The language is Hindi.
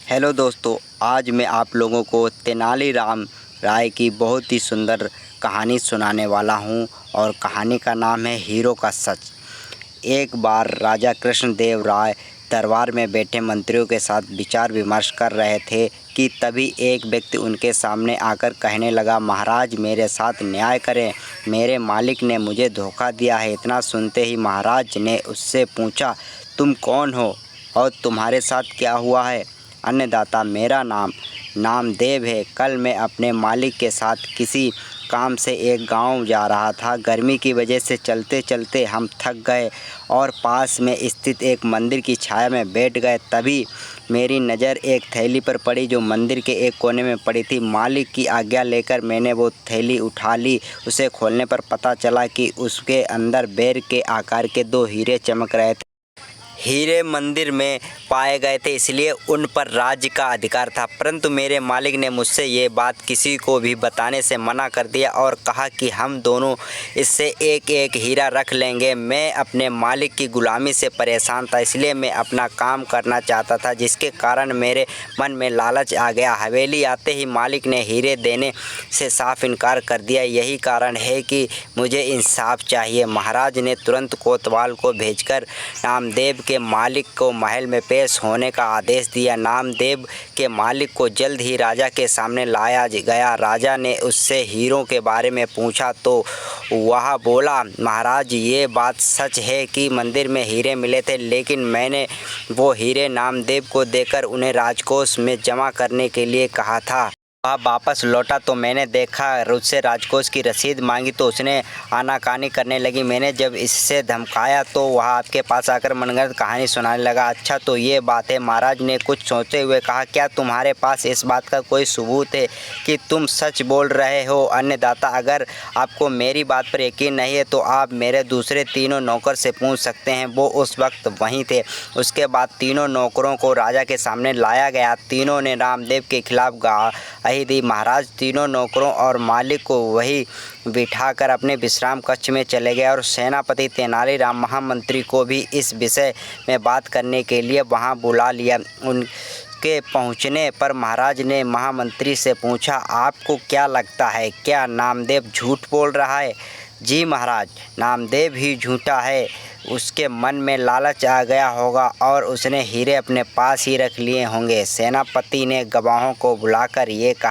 हेलो दोस्तों, आज मैं आप लोगों को तेनालीराम राय की बहुत ही सुंदर कहानी सुनाने वाला हूँ और कहानी का नाम है हीरो का सच। एक बार राजा कृष्णदेव राय दरबार में बैठे मंत्रियों के साथ विचार विमर्श कर रहे थे कि तभी एक व्यक्ति उनके सामने आकर कहने लगा, महाराज मेरे साथ न्याय करें, मेरे मालिक ने मुझे धोखा दिया है। इतना सुनते ही महाराज ने उससे पूछा, तुम कौन हो और तुम्हारे साथ क्या हुआ है? अन्नदाता, मेरा नाम नामदेव है। कल मैं अपने मालिक के साथ किसी काम से एक गांव जा रहा था। गर्मी की वजह से चलते चलते हम थक गए और पास में स्थित एक मंदिर की छाया में बैठ गए। तभी मेरी नज़र एक थैली पर पड़ी जो मंदिर के एक कोने में पड़ी थी। मालिक की आज्ञा लेकर मैंने वो थैली उठा ली। उसे खोलने पर पता चला कि उसके अंदर बेर के आकार के 2 हीरे चमक रहे थे। हीरे मंदिर में पाए गए थे, इसलिए उन पर राज्य का अधिकार था। परंतु मेरे मालिक ने मुझसे ये बात किसी को भी बताने से मना कर दिया और कहा कि हम दोनों इससे एक एक हीरा रख लेंगे। मैं अपने मालिक की गुलामी से परेशान था, इसलिए मैं अपना काम करना चाहता था, जिसके कारण मेरे मन में लालच आ गया। हवेली आते ही मालिक ने हीरे देने से साफ इनकार कर दिया। यही कारण है कि मुझे इंसाफ चाहिए। महाराज ने तुरंत कोतवाल को भेजकर नामदेव के मालिक को महल में पेश होने का आदेश दिया। नामदेव के मालिक को जल्द ही राजा के सामने लाया गया। राजा ने उससे हीरों के बारे में पूछा तो वह बोला, महाराज ये बात सच है कि मंदिर में हीरे मिले थे, लेकिन मैंने वो हीरे नामदेव को देकर उन्हें राजकोष में जमा करने के लिए कहा था। वह वापस लौटा तो मैंने देखा, उससे राजकोष की रसीद मांगी तो उसने आनाकानी करने लगी। मैंने जब इससे धमकाया तो वह आपके पास आकर मनगढ़ंत कहानी सुनाने लगा। अच्छा तो ये बात है। महाराज ने कुछ सोचते हुए कहा, क्या तुम्हारे पास इस बात का कोई सबूत है कि तुम सच बोल रहे हो? अन्नदाता, अगर आपको मेरी बात पर यकीन नहीं है तो आप मेरे दूसरे तीनों नौकर से पूछ सकते हैं, वो उस वक्त वहीं थे। उसके बाद तीनों नौकरों को राजा के सामने लाया गया। तीनों ने रामदेव के खिलाफ गवाही दी। महाराज तीनों नौकरों और मालिक को वहीं बिठाकर अपने विश्राम कक्ष में चले गए और सेनापति तेनालीराम महामंत्री को भी इस विषय में बात करने के लिए वहां बुला लिया। उनके पहुंचने पर महाराज ने महामंत्री से पूछा, आपको क्या लगता है, क्या नामदेव झूठ बोल रहा है? जी महाराज, नामदेव ही झूठा है। उसके मन में लालच आ गया होगा और उसने हीरे अपने पास ही रख लिए होंगे। सेनापति ने गवाहों को बुलाकर ये कहा,